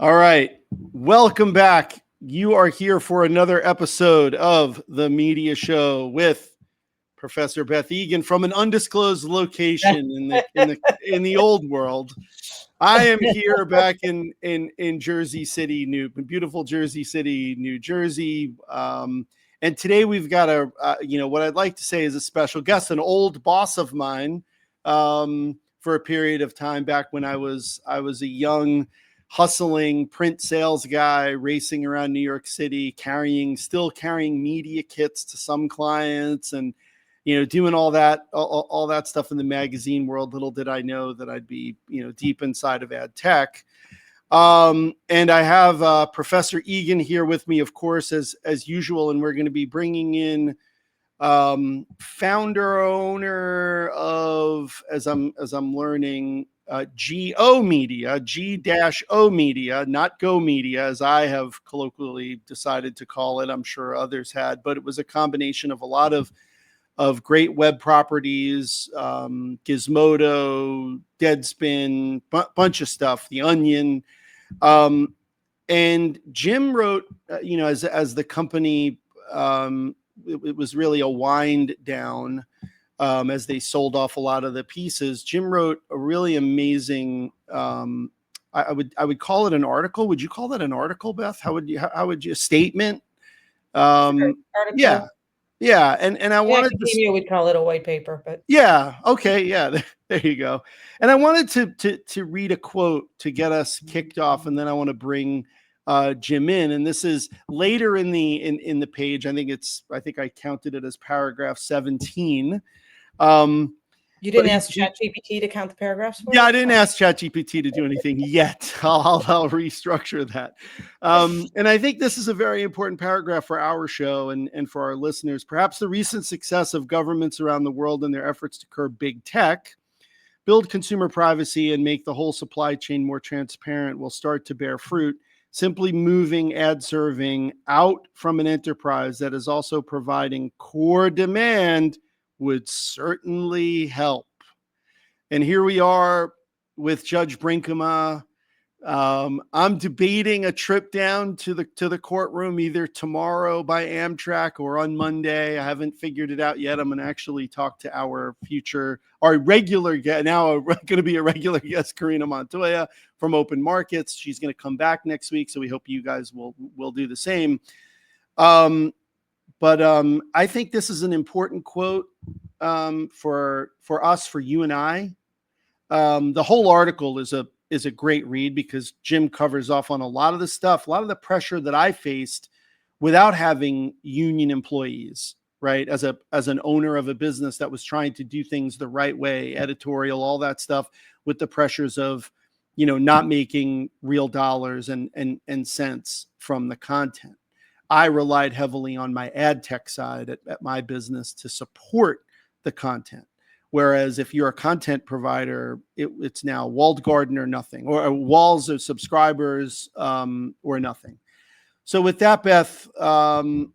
All right. Welcome back. You are here for another episode of the Media SHŌ with Professor Beth Egan from an undisclosed location in the old world. I am here back in Jersey City, beautiful Jersey City, New Jersey. And today we've got what I'd like to say is a special guest, an old boss of mine, for a period of time back when I was a young, hustling print sales guy racing around New York City, still carrying media kits to some clients and, doing all that stuff in the magazine world. Little did I know that I'd be, deep inside of AdTech. And I have Professor Egan here with me, of course, as usual. And we're going to be bringing in founder owner of, as I'm learning, GO Media, G-O Media, not Go Media, as I have colloquially decided to call it. I'm sure others had, but it was a combination of a lot of great web properties, Gizmodo, Deadspin, bunch of stuff, The Onion. And Jim wrote, as the company, it was really a wind down. As they sold off a lot of the pieces, Jim wrote a really amazing. I would call it an article. Would you call that an article, Beth? How would you statement? Article. Yeah, and I wanted to. We'd call it a white paper, but yeah, okay, yeah, there you go. And I wanted to read a quote to get us kicked off, and then I want to bring Jim in. And this is later in the page. I think I counted it as paragraph 17. You didn't ask ChatGPT to count the paragraphs for Yeah, I didn't ask ChatGPT to do anything yet. I'll restructure that. And I think this is a very important paragraph for our show and for our listeners. Perhaps the recent success of governments around the world in their efforts to curb big tech, build consumer privacy, and make the whole supply chain more transparent will start to bear fruit. Simply moving ad serving out from an enterprise that is also providing core demand would certainly help. And here we are with Judge Brinkema. I'm debating a trip down to the courtroom either tomorrow by Amtrak or on Monday. I haven't figured it out yet. I'm going to actually talk to our regular guest, now going to be a regular guest, Karina Montoya from Open Markets. She's going to come back next week, so we hope you guys will do the same. But I think this is an important quote for us, for you and I. The whole article is a great read because Jim covers off on a lot of the stuff, a lot of the pressure that I faced without having union employees, right? As an owner of a business that was trying to do things the right way, editorial, all that stuff, with the pressures of, not making real dollars and cents from the content. I relied heavily on my AdTech side at my business to support the content. Whereas if you're a content provider, it's now walled garden or nothing, or walls of subscribers or nothing. So with that, Beth, can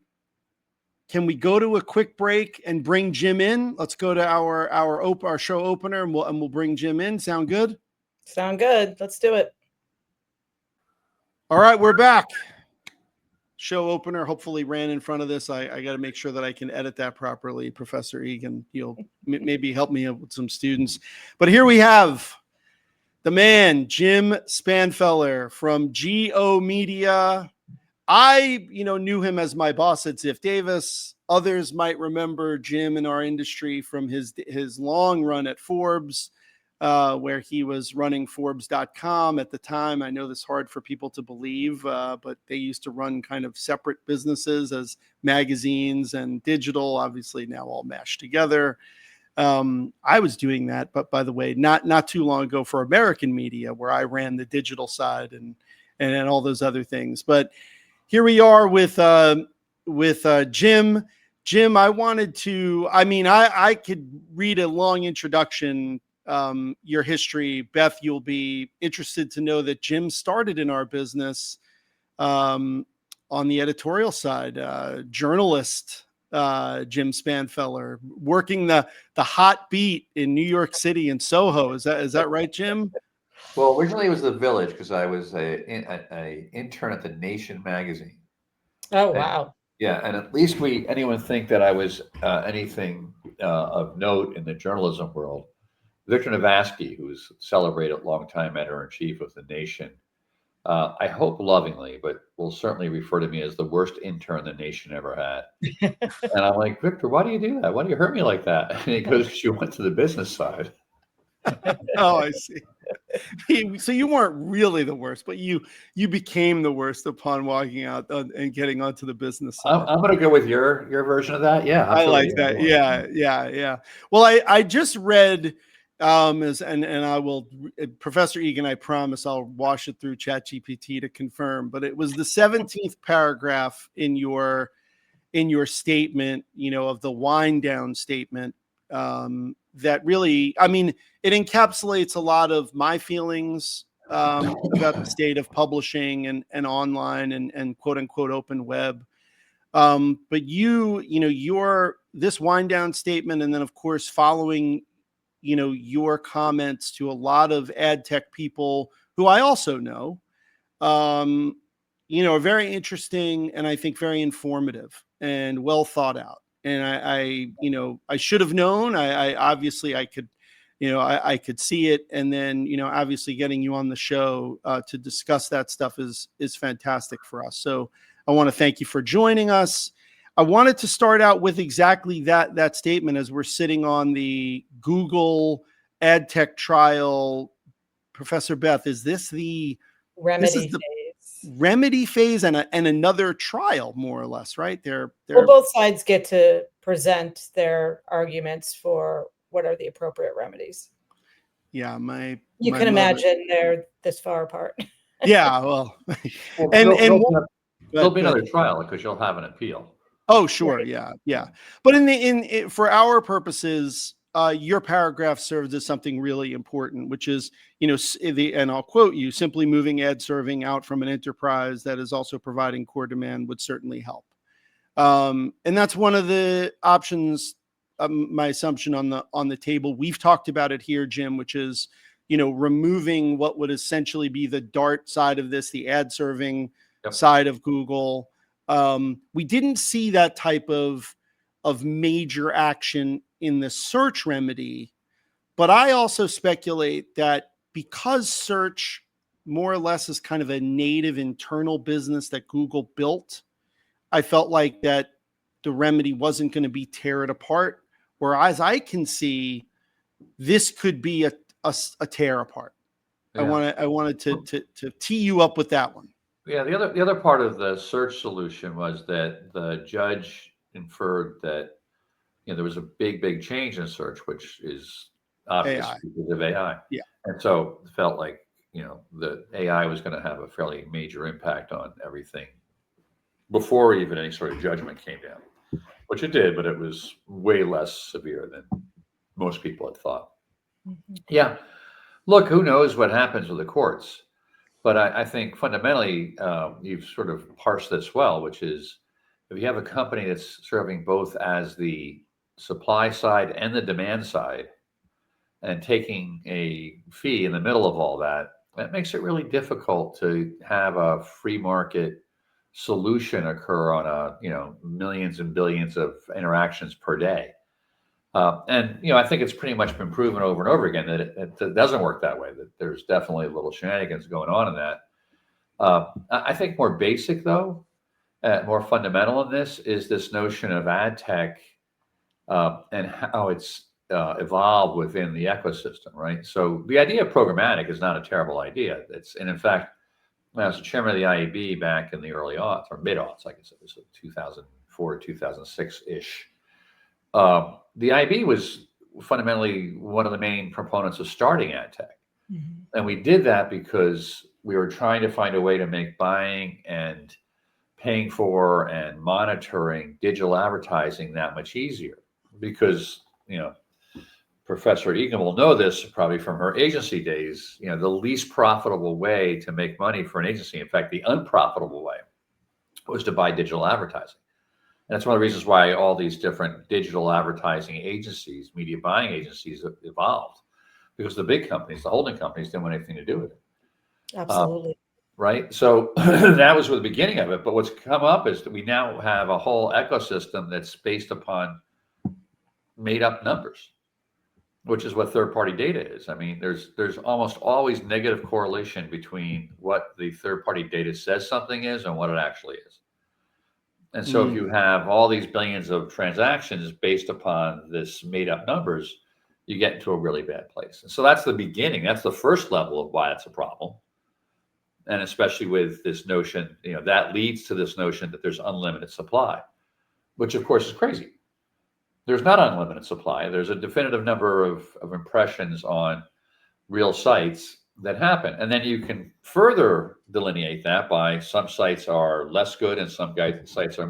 we go to a quick break and bring Jim in? Let's go to our show opener, and we'll bring Jim in. Sound good? Sound good. Let's do it. All right, we're back. Show opener hopefully ran in front of this. I got to make sure that I can edit that properly. Professor Egan, you'll maybe help me with some students. But here we have the man, Jim Spanfeller from GO Media. I, knew him as my boss at Ziff Davis. Others might remember Jim in our industry from his long run at Forbes, where he was running Forbes.com at the time. I know this is hard for people to believe, but they used to run kind of separate businesses as magazines and digital, obviously now all mashed together. I was doing that, but by the way, not too long ago for American Media, where I ran the digital side and all those other things. But here we are with Jim. Jim, I could read a long introduction, your history. Beth, you'll be interested to know that Jim started in our business on the editorial side, journalist Jim Spanfeller, working the hot beat in New York City and Soho. Is that right, Jim? Well, originally it was The Village because I was a intern at the Nation magazine. Oh, And, wow. yeah, and at least anyone think that I was anything of note in the journalism world. Victor Navasky, who's celebrated longtime editor-in-chief of the Nation, I hope lovingly, but will certainly refer to me as the worst intern the Nation ever had. And I'm like, Victor, why do you do that? Why do you hurt me like that? And he goes, because you went to the business side. Oh, I see. So you weren't really the worst, but you became the worst upon walking out and getting onto the business side. I'm going to go with your version of that. Yeah, I absolutely. like that. Yeah. Well, I just read and I will, Professor Egan, I promise I'll wash it through ChatGPT to confirm, but it was the 17th paragraph in your statement, of the wind down statement, that really, I mean, it encapsulates a lot of my feelings about the state of publishing and online and quote unquote open web. But your this wind down statement, and then of course following, your comments to a lot of ad tech people who I also know, are very interesting and I think very informative and well thought out. And I should have known. I obviously I could, I could see it. And then, obviously getting you on the show to discuss that stuff is fantastic for us. So I want to thank you for joining us. I wanted to start out with exactly that statement as we're sitting on the Google AdTech trial. Professor Beth, is this the Remedy phase. remedy phase and another trial, more or less, right? They're Well, both sides get to present their arguments for what are the appropriate remedies. Yeah, you can imagine they're this far apart. Yeah, well, there'll be another trial because you'll have an appeal. Oh, sure, right. Yeah. But for our purposes, your paragraph serves as something really important, which is, and I'll quote you: simply moving ad serving out from an enterprise that is also providing core demand would certainly help. And that's one of the options. My assumption on the table. We've talked about it here, Jim, which is, removing what would essentially be the Dart side of this, the ad serving side of Google. We didn't see that type of major action in the search remedy, but I also speculate that because search more or less is kind of a native internal business that Google built, I felt like that the remedy wasn't going to be tear it apart. Whereas I can see this could be a tear apart. Yeah. I wanted to tee you up with that one. Yeah, the other part of the search solution was that the judge inferred that there was a big change in search, which is obvious because of AI. Yeah, and so it felt like the AI was going to have a fairly major impact on everything before even any sort of judgment came down, which it did, but it was way less severe than most people had thought. Mm-hmm. Yeah, look, who knows what happens with the courts. But I think fundamentally, you've sort of parsed this well, which is if you have a company that's serving both as the supply side and the demand side and taking a fee in the middle of all that, that makes it really difficult to have a free market solution occur on millions and billions of interactions per day. And I think it's pretty much been proven over and over again that it doesn't work that way, that there's definitely little shenanigans going on in that. I think more basic, though, more fundamental in this is this notion of ad tech and how it's evolved within the ecosystem, right? So the idea of programmatic is not a terrible idea. And in fact, when I was chairman of the IAB back in the early aughts, or mid-aughts, I guess it was 2004, 2006-ish, the IB was fundamentally one of the main proponents of starting AdTech. Mm-hmm. And we did that because we were trying to find a way to make buying and paying for and monitoring digital advertising that much easier. Because, Professor Egan will know this probably from her agency days, the least profitable way to make money for an agency, in fact, the unprofitable way, was to buy digital advertising. And that's one of the reasons why all these different digital advertising agencies, media buying agencies have evolved. because the big companies, the holding companies, didn't want anything to do with it. Absolutely. Right. So that was the beginning of it. But what's come up is that we now have a whole ecosystem that's based upon made up numbers, which is what third party data is. I mean, there's almost always negative correlation between what the third party data says something is and what it actually is. And so if you have all these billions of transactions based upon this made up numbers, you get into a really bad place. And so that's the beginning. That's the first level of why it's a problem. And especially with this notion, that leads to this notion that there's unlimited supply, which of course is crazy. There's not unlimited supply. There's a definitive number of impressions on real sites that happen. And then you can further delineate that by some sites are less good and some sites are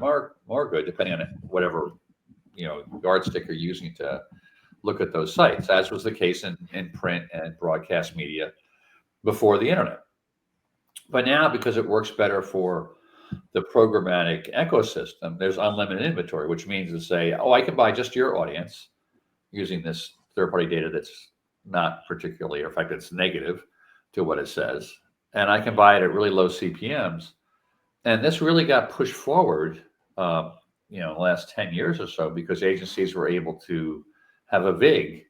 more good, depending on whatever, yardstick you're using to look at those sites, as was the case in print and broadcast media before the internet. But now, because it works better for the programmatic ecosystem, there's unlimited inventory, which means to say, I can buy just your audience using this third-party data that's not particularly, or in fact, it's negative to what it says. And I can buy it at really low CPMs. And this really got pushed forward, the last 10 years or so, because agencies were able to have a VIG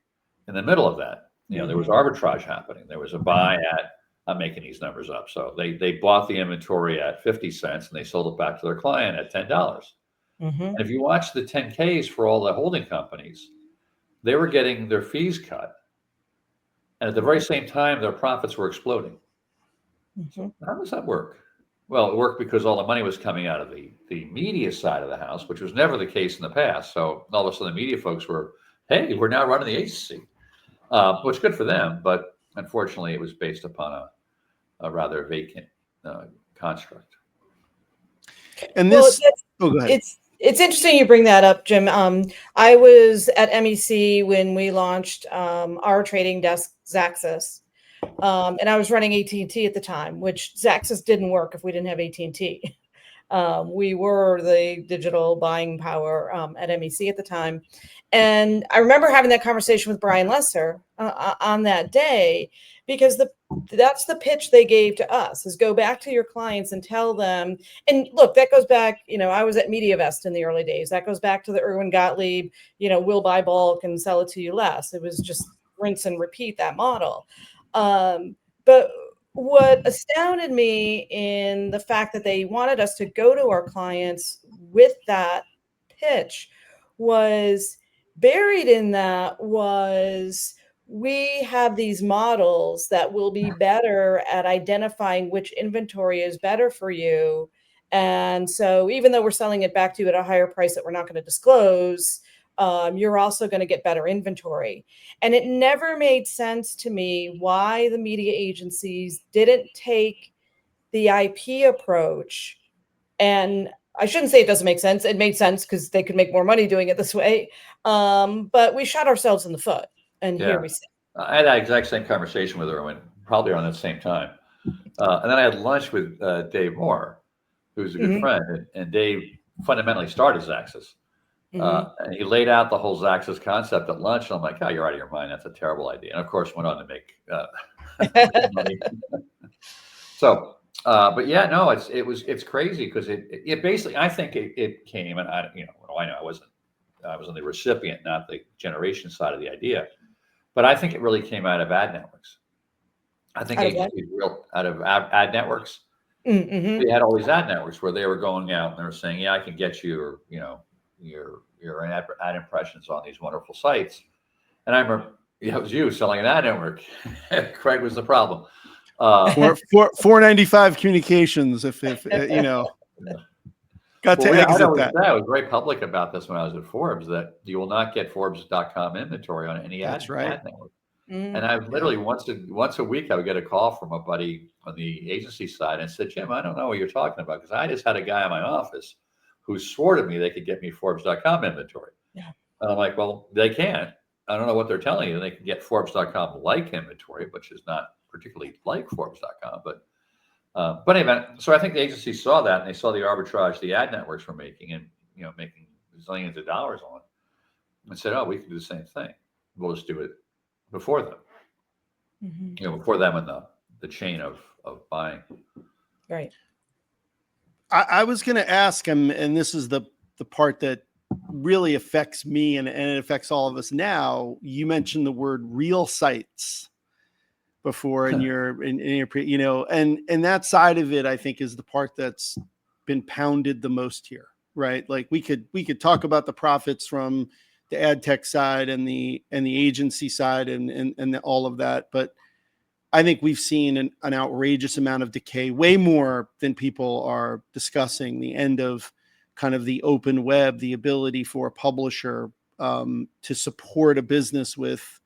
in the middle of that. There was arbitrage happening. There was a buy at, I'm making these numbers up. So they bought the inventory at 50 cents and they sold it back to their client at $10. And if you watch the 10Ks for all the holding companies, they were getting their fees cut. And at the very same time, their profits were exploding. So how does that work? Well, it worked because all the money was coming out of the media side of the house, which was never the case in the past. So all of a sudden the media folks were, hey, we're now running the agency, which is good for them. But unfortunately, it was based upon a rather vacant construct. And this, well, go ahead. It's interesting you bring that up, Jim. I was at MEC when we launched our trading desk, Xaxis, and I was running AT&T at the time, which Xaxis didn't work if we didn't have AT&T. We were the digital buying power at MEC at the time. And I remember having that conversation with Brian Lesser on that day, because that's the pitch they gave to us, is go back to your clients and tell them. And look, that goes back, I was at MediaVest in the early days. That goes back to the Irwin Gottlieb, we'll buy bulk and sell it to you less. It was just rinse and repeat that model. But what astounded me in the fact that they wanted us to go to our clients with that pitch was buried in that was, we have these models that will be better at identifying which inventory is better for you. And so even though we're selling it back to you at a higher price that we're not going to disclose, you're also going to get better inventory. And it never made sense to me why the media agencies didn't take the IP approach. And I shouldn't say it doesn't make sense. It made sense because they could make more money doing it this way. But we shot ourselves in the foot. And here we sit. I had that exact same conversation with Irwin, probably around the same time. And then I had lunch with Dave Moore, who's a good friend. And Dave fundamentally started Xaxis. And he laid out the whole Xaxis concept at lunch. And I'm like, you're out of your mind. That's a terrible idea. And of course, went on to make money. So, but yeah, no, it's crazy because it basically, I think it came, and I was on the recipient, not the generation side of the idea, but I think it really came out of ad networks. I think out of ad networks. They had all these ad networks where they were going out and they were saying, I can get you, your ad impressions on these wonderful sites. And I remember it was you selling an ad network. Craig was the problem. $4.95 communications. If got to exit that. I was very public about this when I was at Forbes, that you will not get Forbes.com inventory on any ad network. And I literally once a week I would get a call from a buddy on the agency side and said, Jim, I don't know what you're talking about, because I just had a guy in my office who swore to me they could get me Forbes.com inventory. Yeah. And I'm like, well, they can't. I don't know what they're telling you. They can get Forbes.com like inventory, which is not particularly like Forbes.com, but anyway, so I think the agency saw that and they saw the arbitrage the ad networks were making, and making zillions of dollars on, and said, we can do the same thing. We'll just do it before them. Mhm. before them in the chain of buying. Right. I was going to ask him, and this is the part that really affects me and it affects all of us now. You mentioned the word real sites before in your, and that side of it, I think, is the part that's been pounded the most here, right? Like we could talk about the profits from the AdTech side and the agency side and all of that, but I think we've seen an outrageous amount of decay, way more than people are discussing. The end of kind of the open web, the ability for a publisher to support a business with,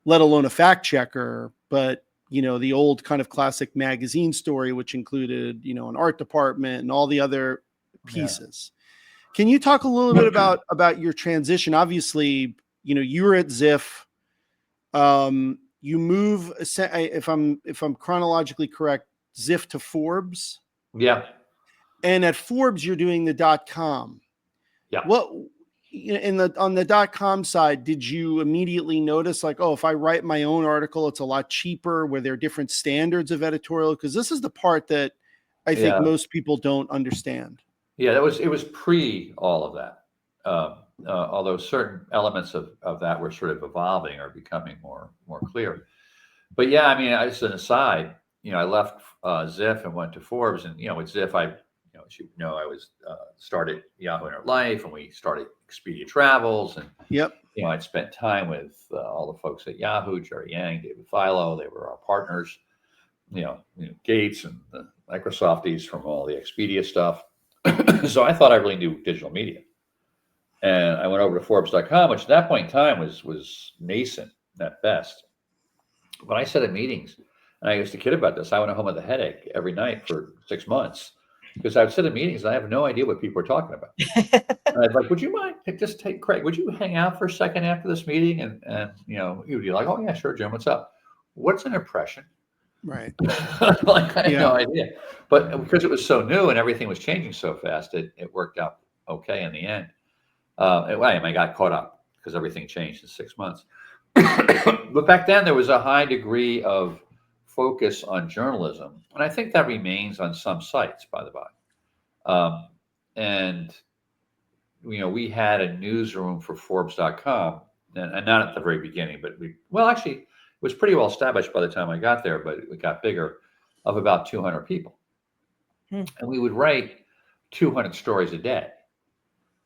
let alone a fact checker, but the old kind of classic magazine story, which included an art department and all the other pieces. Yeah. Can you talk a little bit about your transition? Obviously, you were at Ziff. You move, if I'm chronologically correct, Ziff to Forbes. Yeah. And at Forbes, you're doing the .com. Yeah. What on the .com side, did you immediately notice like, oh, if I write my own article, it's a lot cheaper? Were there different standards of editorial? Because this is the part that I think most people don't understand. Yeah, it was pre all of that. Although certain elements of that were sort of evolving or becoming more clear. But yeah, I mean, as an aside, I left Ziff and went to Forbes, and with Ziff, as you know, I was started Yahoo Inner Life, and we started Expedia Travels, and I'd spent time with all the folks at Yahoo, Jerry Yang, David Philo. They were our partners. Gates and the Microsofties from all the Expedia stuff. So I thought I really knew digital media. And I went over to Forbes.com, which at that point in time was nascent at best. But I said at meetings, and I used to kid about this, I went home with a headache every night for 6 months because I would sit at meetings and I have no idea what people were talking about. And I'd like, would you mind Craig, would you hang out for a second after this meeting? And he would be like, oh yeah, sure, Jim, what's up? What's an impression? Right. Like I had no idea. But because it was so new and everything was changing so fast, it worked out okay in the end. I got caught up because everything changed in 6 months. But back then there was a high degree of focus on journalism, and I think that remains on some sites, by the by. And we had a newsroom for Forbes.com, and not at the very beginning, but actually it was pretty well established by the time I got there, but it got bigger, of about 200 people. And we would write 200 stories a day.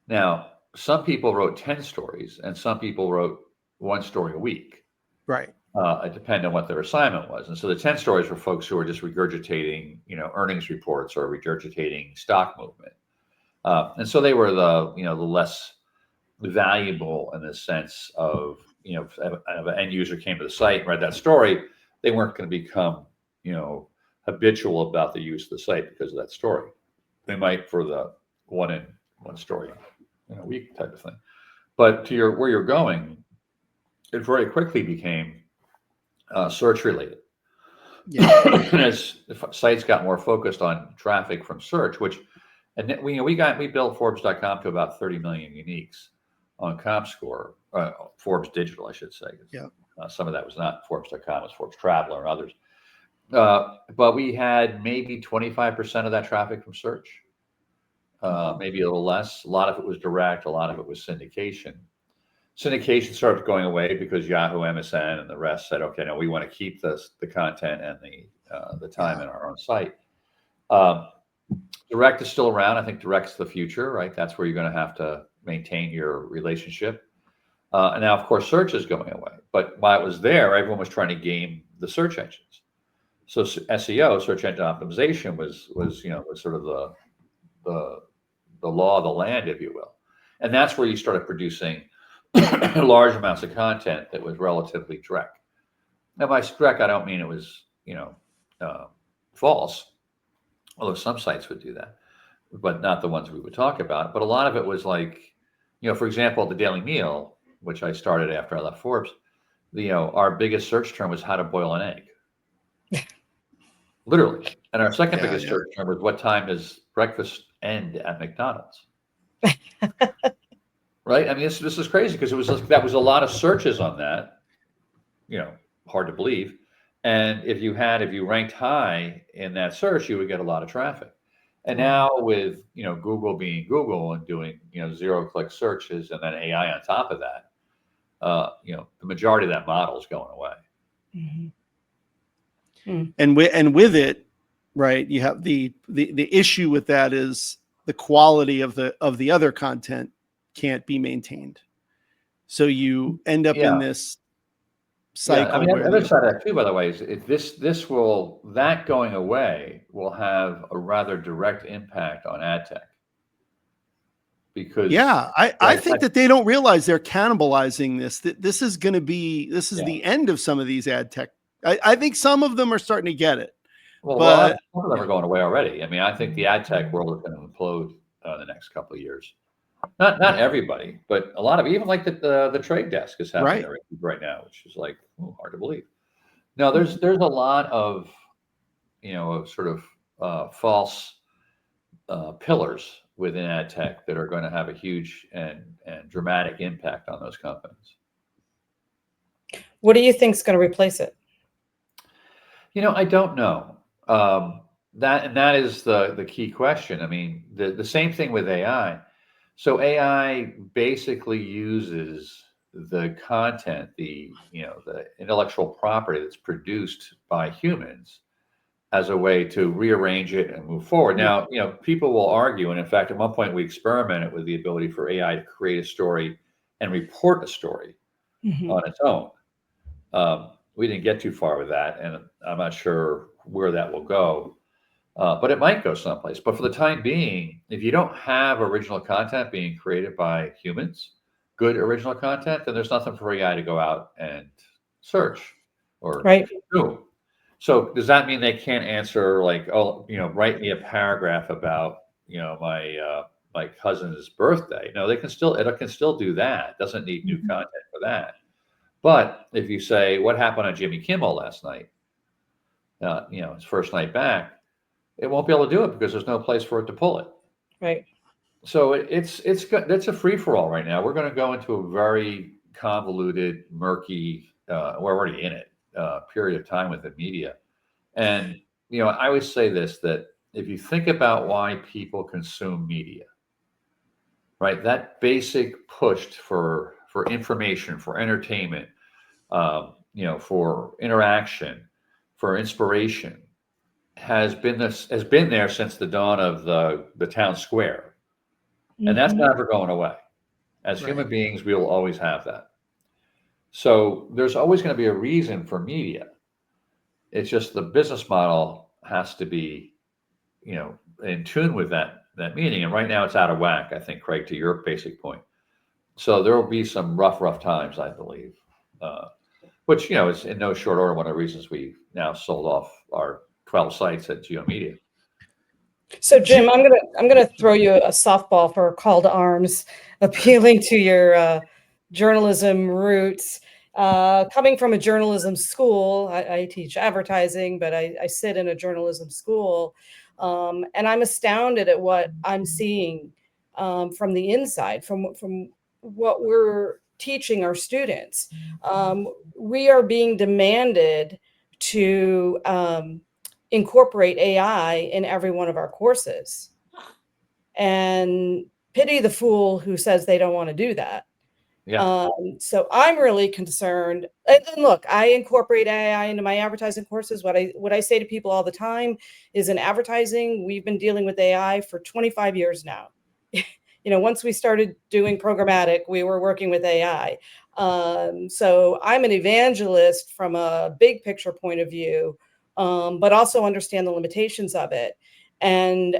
Now, some people wrote 10 stories, and some people wrote 1 story a week. Right. It depended on what their assignment was. And so the 10 stories were folks who were just regurgitating, earnings reports or regurgitating stock movement. And so they were the less valuable in the sense of, if an end user came to the site and read that story, they weren't going to become, habitual about the use of the site because of that story. They might for the one story in a week type of thing. But to where you're going, it very quickly became search related. Yeah. And as sites got more focused on traffic from search, we built Forbes.com to about 30 million uniques on ComScore, Forbes Digital, I should say. Yeah. Some of that was not Forbes.com, it was Forbes Traveler and others. But we had maybe 25% of that traffic from search, maybe a little less. A lot of it was direct, a lot of it was syndication. Syndication started going away because Yahoo, MSN, and the rest said, okay, no, we want to keep the content and the time in our own site. Direct is still around. I think direct's the future, right? That's where you're going to have to maintain your relationship. And now, of course, search is going away. But while it was there, everyone was trying to game the search engines. So SEO, search engine optimization, was sort of the law of the land, if you will. And that's where you started producing large amounts of content that was relatively direct. Now, by direct, I don't mean it was, false, although some sites would do that, but not the ones we would talk about. But a lot of it was like, for example, the Daily Meal, which I started after I left Forbes, our biggest search term was how to boil an egg. Literally. And our second biggest search term was what time does breakfast end at McDonald's? Right? I mean, this is crazy because that was a lot of searches on that, hard to believe. And if you ranked high in that search, you would get a lot of traffic. And Right. now with, Google being Google and doing, 0-click searches and then AI on top of that, the majority of that model is going away. And with it, right, you have the issue with that is the quality of the other content can't be maintained. So you end up in this cycle. I mean, where the other side of that too, by the way, is that going away will have a rather direct impact on AdTech. Because I think that they don't realize they're cannibalizing this. This is going to be the end of some of these ad tech. I think some of them are starting to get it. But some of them are going away already. I mean, I think the ad tech world is going to implode in the next couple of years. Not everybody, but a lot of, even like the trade desk is happening right now, which is like hard to believe. No, there's a lot of sort of false pillars within ad tech that are going to have a huge and dramatic impact on those companies. What do you think is going to replace it? I don't know. That is the key question. I mean, the same thing with AI. So AI basically uses the content, the intellectual property that's produced by humans as a way to rearrange it and move forward. Now, people will argue, and in fact, at one point we experimented with the ability for AI to create a story and report a story on its own. We didn't get too far with that, and I'm not sure where that will go, but it might go someplace. But for the time being, if you don't have original content being created by humans, good original content, then there's nothing for AI to go out and search or do. So does that mean they can't answer like, write me a paragraph about, my cousin's birthday? No, it can still do that. It doesn't need new content for that. But if you say, what happened on Jimmy Kimmel last night, his first night back, it won't be able to do it because there's no place for it to pull it. Right. So it's a free for all right now. We're going to go into a very convoluted, murky, we're already in it, period of time with the media. And, I always say this, that if you think about why people consume media, right, that basic push for information, for entertainment, for interaction, for inspiration, has been there since the dawn of the town square. And that's never going away. As human beings, we will always have that. So there's always going to be a reason for media. It's just the business model has to be, in tune with that meaning. And right now it's out of whack, I think, Craig, to your basic point. So there will be some rough times, I believe, which, is in no short order one of the reasons we now sold off our 12 sites at GeoMedia. So Jim, I'm gonna throw you a softball for a call to arms, appealing to your journalism roots. Coming from a journalism school, I teach advertising, but I sit in a journalism school, and I'm astounded at what I'm seeing from the inside, from what we're teaching our students. We are being demanded to incorporate AI in every one of our courses. And pity the fool who says they don't want to do that. Yeah. So I'm really concerned. And look, I incorporate AI into my advertising courses. What I say to people all the time is, in advertising, we've been dealing with AI for 25 years now. Once we started doing programmatic, we were working with AI. So I'm an evangelist from a big picture point of view, but also understand the limitations of it. And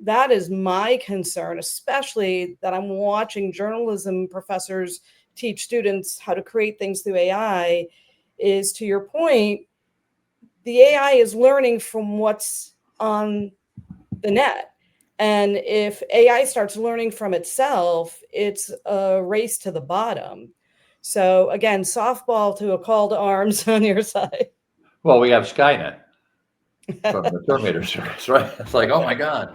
that is my concern, especially that I'm watching journalism professors teach students how to create things through AI, is, to your point, the AI is learning from what's on the net. And if AI starts learning from itself, it's a race to the bottom. So again, softball to a call to arms on your side. Well, we have Skynet from the Terminator series, right? It's like, oh my God.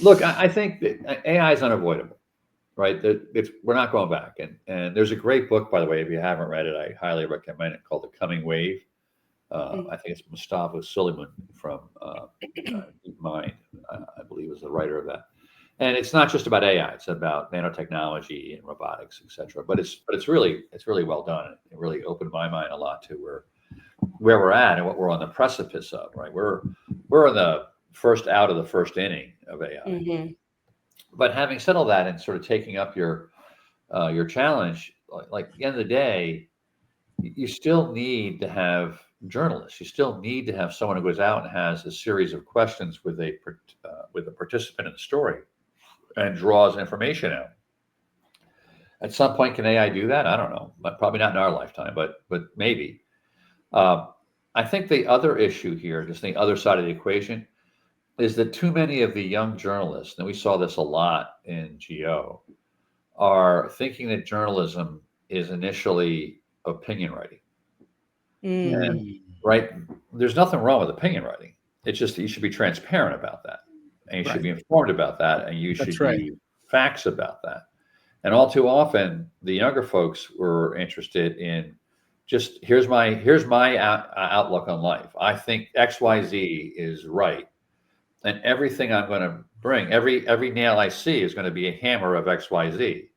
Look, I think that AI is unavoidable, right? We're not going back. And there's a great book, by the way, if you haven't read it, I highly recommend it, called The Coming Wave. I think it's Mustafa Suleiman from DeepMind, I believe, is the writer of that. And it's not just about AI; it's about nanotechnology and robotics, etc. But it's really well done. It really opened my mind a lot to where we're at and what we're on the precipice of. Right, we're in the first out of the first inning of AI. Mm-hmm. But having said all that and sort of taking up your challenge, like at the end of the day, you still need to have journalists. You still need to have someone who goes out and has a series of questions with a participant in the story and draws information out. At some point, can AI do that? I don't know, but probably not in our lifetime, but maybe. I think the other issue here, just the other side of the equation, is that too many of the young journalists, and we saw this a lot in GO, are thinking that journalism is initially opinion writing. And, right? There's nothing wrong with opinion writing. It's just that you should be transparent about that, and you should be informed about that, and you should use facts about that. And all too often, the younger folks were interested in just here's my outlook on life. I think XYZ is right, and everything I'm going to bring, every nail I see is going to be a hammer of XYZ.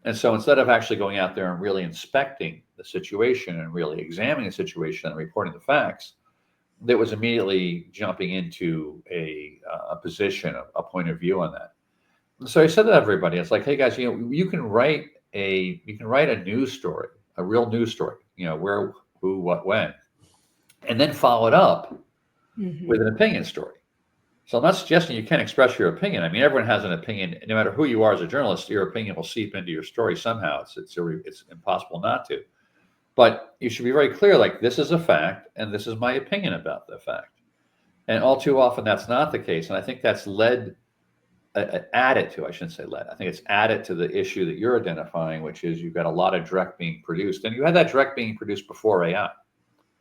And so instead of actually going out there and really inspecting the situation and really examining the situation and reporting the facts, that was immediately jumping into a position, a point of view on that. And so I said to everybody, it's like, hey guys, you can write a news story, a real news story, where, who, what, when, and then follow it up with an opinion story. So I'm not suggesting you can't express your opinion. I mean, everyone has an opinion. No matter who you are as a journalist, your opinion will seep into your story somehow. It's impossible not to. But you should be very clear, like, this is a fact, and this is my opinion about the fact. And all too often, that's not the case. And I think that's added to, I shouldn't say led, I think it's added to the issue that you're identifying, which is you've got a lot of direct being produced. And you had that direct being produced before AI.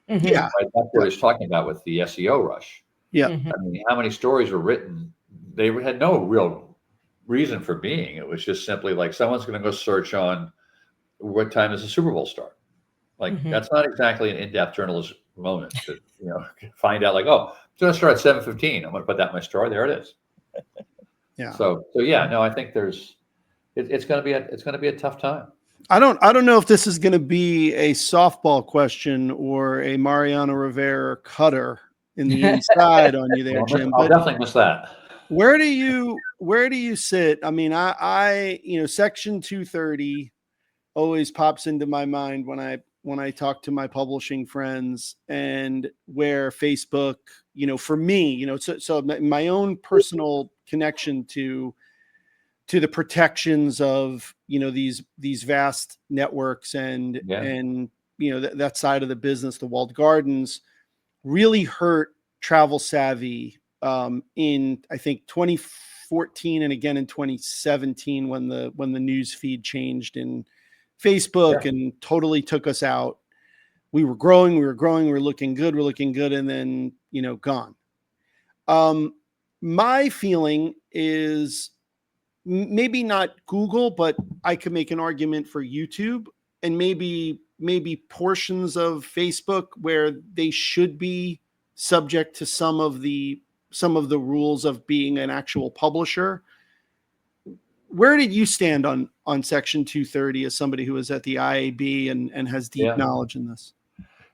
Yeah. Right? That's what I was talking about with the SEO rush. Yeah. I mean, how many stories were written? They had no real reason for being. It was just simply like someone's going to go search on what time does the Super Bowl start. Like that's not exactly an in-depth journalist moment to find out. Like, oh, it's going to start at 7:15. I'm going to put that in my story. There it is. Yeah. So yeah. No, I think it's going to be a tough time. I don't know if this is going to be a softball question or a Mariano Rivera cutter in the inside on you there, Jim. I'll definitely miss that. Where do you sit? I mean, I Section 230 always pops into my mind when I talk to my publishing friends, and where Facebook, for me, so my own personal connection to the protections of these vast networks and that side of the business, the walled gardens, really hurt Travel Savvy in, I think, 2014 and again in 2017 when the news feed changed in Facebook and totally took us out. We were growing, we were looking good, and then gone. My feeling is maybe not Google, but I could make an argument for YouTube and maybe portions of Facebook where they should be subject to some of the rules of being an actual publisher. Where did you stand on Section 230 as somebody who is at the IAB and has deep knowledge in this?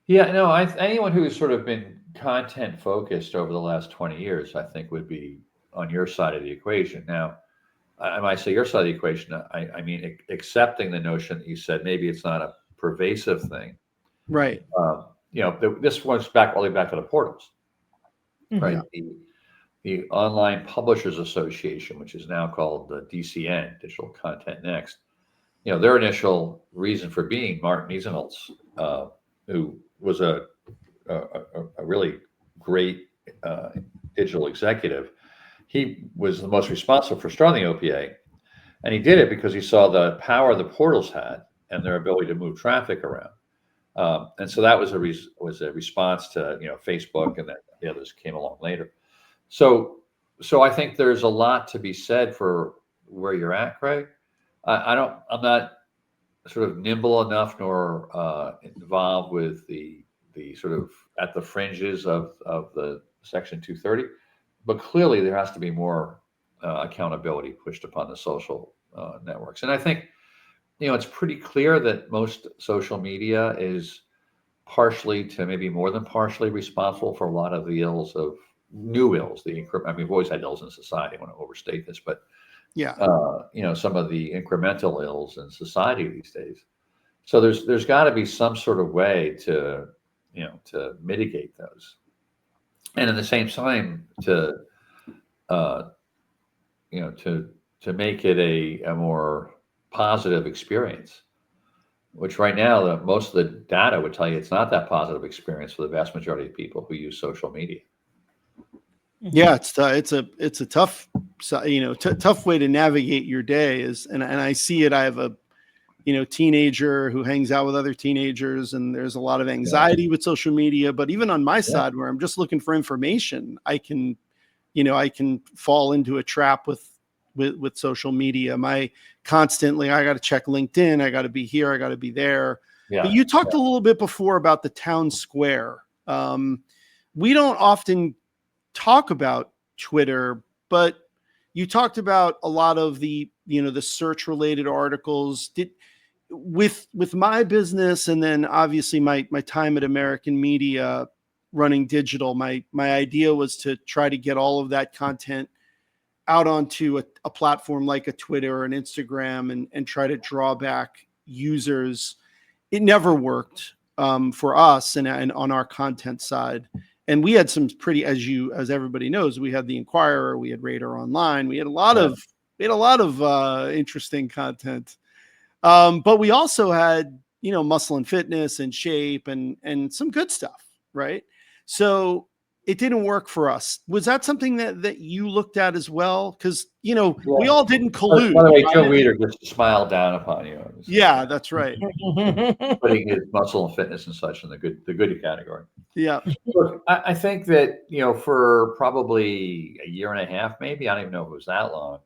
Yeah, no, anyone who's sort of been content focused over the last 20 years, I think would be on your side of the equation. Now, I might say your side of the equation, I mean, accepting the notion that you said maybe it's not a pervasive thing. Right. This one's all the way back to the portals, right? The Online Publishers Association, which is now called the DCN, Digital Content Next. Their initial reason for being, Martin Miesenholz, who was a really great digital executive. He was the most responsible for starting the OPA, and he did it because he saw the power the portals had and their ability to move traffic around. And so that was a response to Facebook, and then the others came along later. So I think there's a lot to be said for where you're at, Craig. I'm not sort of nimble enough nor involved with the sort of at the fringes of the Section 230, but clearly there has to be more accountability pushed upon the social networks. And I think, it's pretty clear that most social media is partially to maybe more than partially responsible for a lot of the ills of new ills. We've always had ills in society. I want to overstate this, but Yeah. Some of the incremental ills in society these days. So there's got to be some sort of way to mitigate those, and at the same time to make it a more positive experience. Which right now, most of the data would tell you it's not that positive experience for the vast majority of people who use social media. Yeah, it's a tough, tough way to navigate your day and I see it. I have a, teenager who hangs out with other teenagers, and there's a lot of anxiety with social media. But even on my side, where I'm just looking for information, I can fall into a trap with social media. I got to check LinkedIn. I got to be here. I got to be there. Yeah. But you talked a little bit before about the town square. We don't often talk about Twitter, but you talked about a lot of the, the search related articles with my business. And then obviously my time at American Media running digital, my idea was to try to get all of that content out onto a platform like a Twitter or an Instagram and try to draw back users. It never worked for us and on our content side. And we had some pretty, as everybody knows, we had the Inquirer, we had Radar Online, we had a lot of interesting content. But we also had, Muscle and Fitness and Shape and some good stuff, right? So it didn't work for us. Was that something that you looked at as well? Because, we all didn't collude. By the way, Joe Weider just smiled down upon you. Yeah, that's right. Putting his Muscle and Fitness and such in the good category. Yeah. Look, I think that, for probably a year and a half, maybe, I don't even know if it was that long,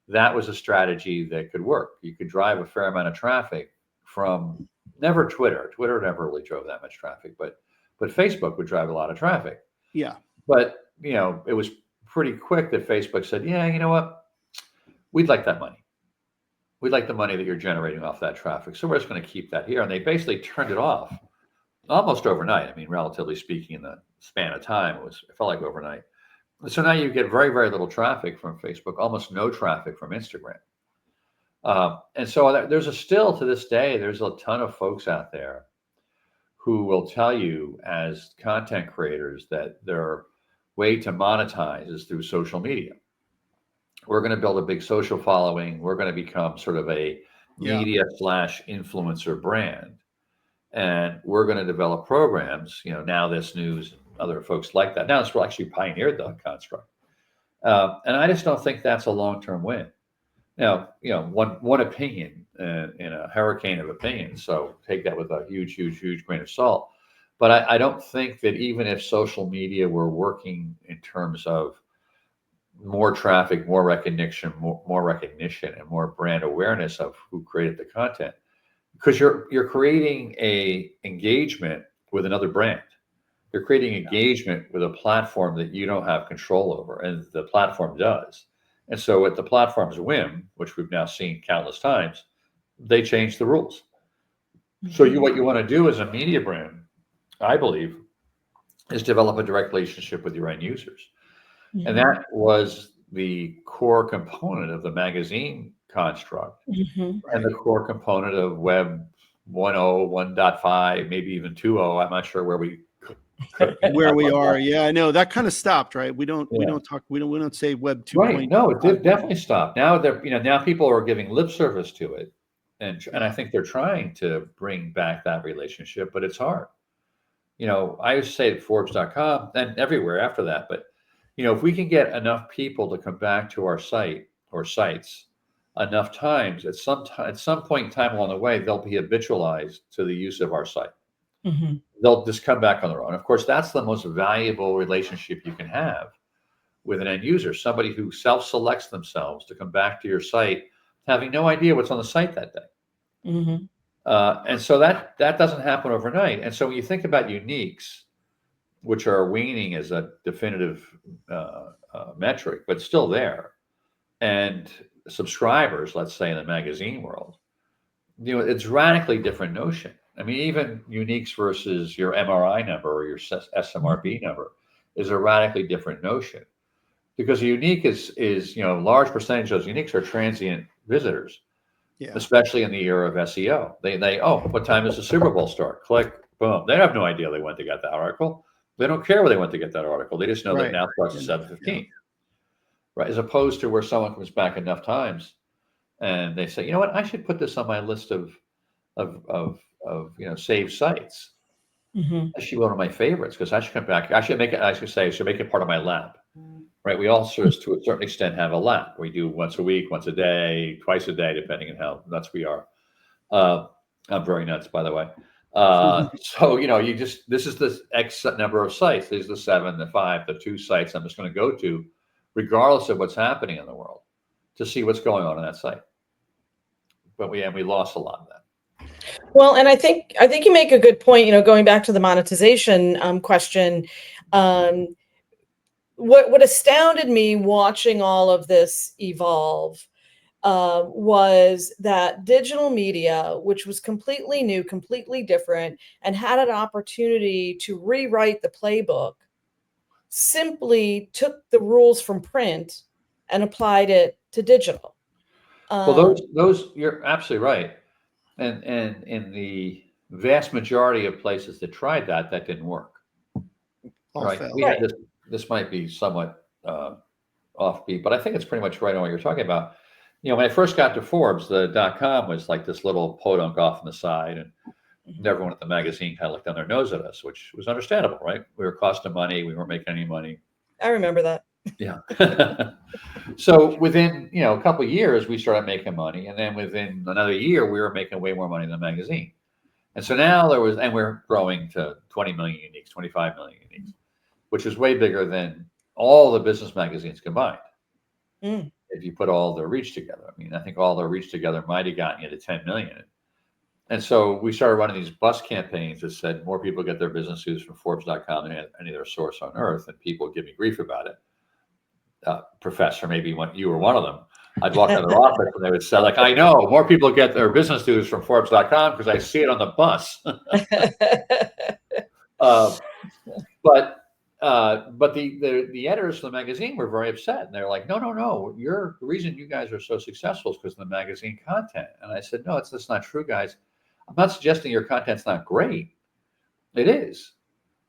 that was a strategy that could work. You could drive a fair amount of traffic from never Twitter. Twitter never really drove that much traffic, but Facebook would drive a lot of traffic. Yeah. But, it was pretty quick that Facebook said, yeah, you know what? We'd like that money. We'd like the money that you're generating off that traffic. So we're just going to keep that here. And they basically turned it off almost overnight. I mean, relatively speaking, in the span of time, it felt like overnight. So now you get very, very little traffic from Facebook, almost no traffic from Instagram. And so still to this day, there's a ton of folks out there who will tell you as content creators that their way to monetize is through social media. We're going to build a big social following. We're going to become sort of a media / influencer brand. And we're going to develop programs, Now This News, and other folks like that. Now This actually pioneered the construct. And I just don't think that's a long-term win. Now, one opinion in a hurricane of opinions, so take that with a huge, huge, huge grain of salt. But I don't think that even if social media were working in terms of more traffic, more recognition, and more brand awareness of who created the content, because you're creating a engagement with another brand. You're creating engagement with a platform that you don't have control over, and the platform does. And so at the platform's whim, which we've now seen countless times, they change the rules. So what you want to do as a media brand, I believe, is develop a direct relationship with your end users. Mm-hmm. And that was the core component of the magazine construct, mm-hmm. and the core component of Web 1.0, 1.5, maybe even 2.0. I'm not sure where we are. Yeah, I know that kind of stopped, right? We don't say Web 2.0. Right. No, it did definitely stop. Now now people are giving lip service to it, and I think they're trying to bring back that relationship, but it's hard. I used to say at Forbes.com and everywhere after that, but if we can get enough people to come back to our site or sites enough times, at some point in time along the way, they'll be habitualized to the use of our site. Mm-hmm. They'll just come back on their own. Of course, that's the most valuable relationship you can have with an end user, somebody who self-selects themselves to come back to your site, having no idea what's on the site that day. Mm-hmm. And so that doesn't happen overnight. And so when you think about uniques, which are waning as a definitive metric, but still there, and subscribers, let's say in the magazine world, it's radically different notion. I mean, even uniques versus your MRI number or your SMRB number is a radically different notion, because a unique is a large percentage of those uniques are transient visitors, especially in the era of SEO. They what time does the Super Bowl start? Click, boom. They have no idea they went to get that article. They don't care where they went to get that article. They just know that now starts at 7:15, right? As opposed to where someone comes back enough times and they say, you know what, I should put this on my list of saved sites. Actually, one of my favorites, because I should come back. I should make it part of my lab, right? We all sort of, to a certain extent, have a lab. We do once a week, once a day, twice a day, depending on how nuts we are. I'm very nuts, by the way. So, this is the X number of sites. These are the 7, the 5, the 2 sites I'm just going to go to, regardless of what's happening in the world, to see what's going on that site. But we lost a lot of that. Well, and I think you make a good point, going back to the monetization question. What astounded me watching all of this evolve was that digital media, which was completely new, completely different, and had an opportunity to rewrite the playbook, simply took the rules from print and applied it to digital. Well, those you're absolutely right. And in the vast majority of places that tried that didn't work. Right. We had this might be somewhat offbeat, but I think it's pretty much right on what you're talking about. When I first got to Forbes, the .com was like this little podunk off on the side, and everyone at the magazine kind of looked down their nose at us, which was understandable, right? We were costing money. We weren't making any money. I remember that. Yeah. So within, a couple of years, we started making money. And then within another year, we were making way more money than the magazine. And so now and we're growing to 20 million uniques, 25 million uniques, which is way bigger than all the business magazines combined. If you put all their reach together. I mean, I think all their reach together might have gotten you to 10 million. And so we started running these bus campaigns that said more people get their business news from Forbes.com than any other source on earth. And people give me grief about it. Professor, maybe you were one of them. I'd walk into their office and they would say, I know more people get their business news from Forbes.com because I see it on the bus. But the editors of the magazine were very upset, and they're like, no, the reason you guys are so successful is because of the magazine content. And I said, no, that's not true, guys. I'm not suggesting your content's not great. It is.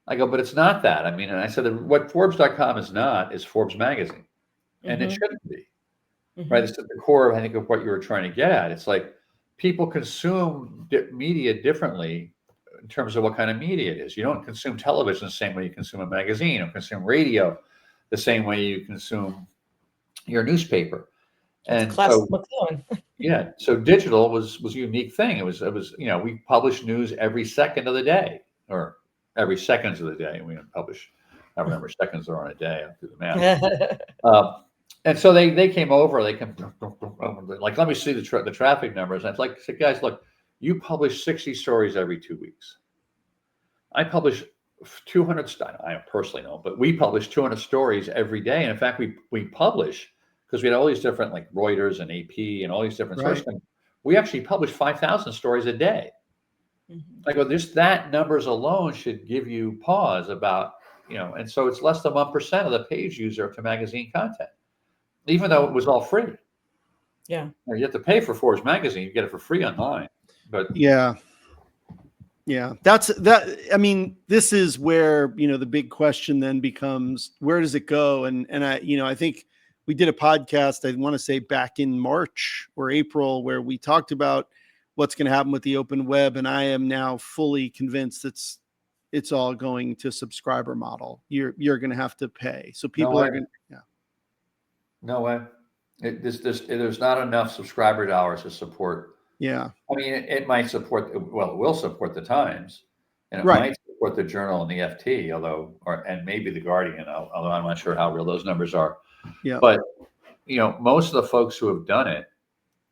I go, but it's not that. I mean, and I said, what Forbes.com is not is Forbes magazine. And it shouldn't be. Right? It's at the core, I think, of what you were trying to get at. It's like people consume media differently in terms of what kind of media it is. You don't consume television the same way you consume a magazine, or consume radio the same way you consume your newspaper. And so, so digital was a unique thing. It was we publish news every second of the day, or every seconds of the day. We don't publish however many seconds are on a day. I'll do the math. And so they came over. They came like, let me see the traffic numbers. And I said, guys, look, you publish 60 stories every 2 weeks. I publish 200. I personally don't, but we publish 200 stories every day. And in fact, we publish, because we had all these different, like Reuters and AP and all these different sources. We actually publish 5,000 stories a day. I go, just that numbers alone should give you pause about, and so it's less than 1% of the page user to magazine content, even though it was all free. Yeah. You have to pay for Forbes magazine. You get it for free online. But that's that. I mean, this is where, the big question then becomes, where does it go? And I think we did a podcast, I want to say back in March or April, where we talked about what's going to happen with the open web. And I am now fully convinced it's all going to subscriber model. You're going to have to pay. So people are going to, No way. There's not enough subscriber dollars to support. Yeah. I mean, it might support, it will support the Times, and it might support the Journal and the FT, and maybe the Guardian, although I'm not sure how real those numbers are. Yeah. But, most of the folks who have done it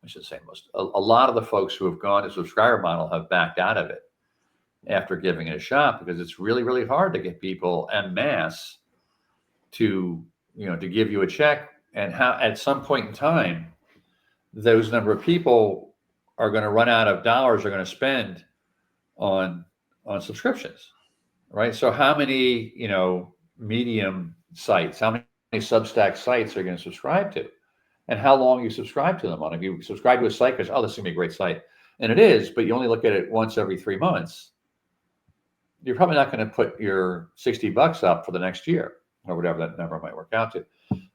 I should say most, a lot of the folks who have gone to subscriber model have backed out of it after giving it a shot, because it's really, really hard to get people en masse to, to give you a check. And how at some point in time, those number of people are going to run out of dollars they're going to spend on subscriptions, right? So how many, Medium sites, how many Substack sites are you going to subscribe to? And how long you subscribe to them on. If you subscribe to a site because, oh, this is going to be a great site, and it is, but you only look at it once every 3 months, you're probably not going to put your $60 up for the next year or whatever that number might work out to.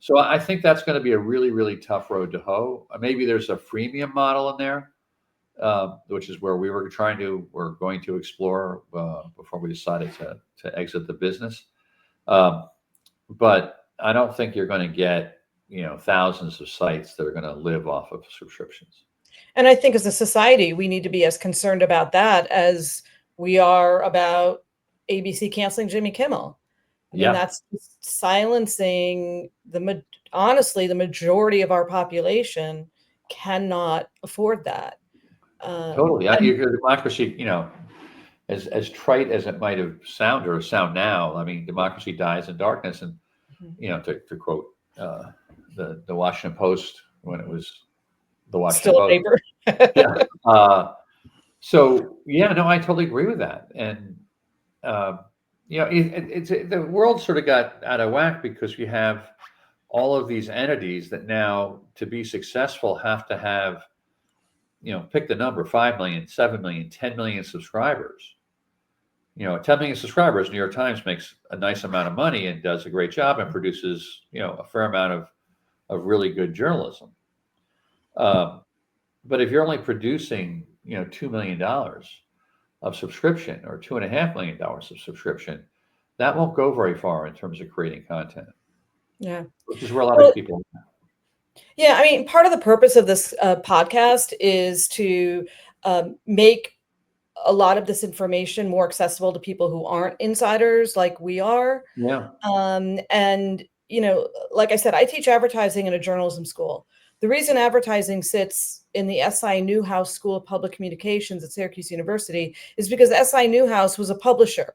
So I think that's going to be a really, really tough road to hoe. Maybe there's a freemium model in there, which is where we're going to explore before we decided to exit the business. But I don't think you're going to get, thousands of sites that are going to live off of subscriptions. And I think as a society, we need to be as concerned about that as we are about ABC canceling Jimmy Kimmel. I mean, that's silencing honestly, the majority of our population cannot afford that. Totally. Your democracy, as trite as it might have sound now, I mean, democracy dies in darkness. And, to quote the Washington Post when it was the Washington Still Post. a paper. Yeah. So, I totally agree with that. And, the world sort of got out of whack because you have all of these entities that now, to be successful, have to have, pick the number, 5 million, 7 million, 10 million subscribers. 10 million subscribers, New York Times makes a nice amount of money and does a great job and produces, a fair amount of really good journalism. But if you're only producing, $2 million of subscription or $2.5 million of subscription, that won't go very far in terms of creating content. Yeah. Which is where a lot of people. Yeah. I mean, part of the purpose of this podcast is to make a lot of this information more accessible to people who aren't insiders like we are. Yeah. And, like I said, I teach advertising in a journalism school. The reason advertising sits in the S.I. Newhouse School of Public Communications at Syracuse University is because S.I. Newhouse was a publisher.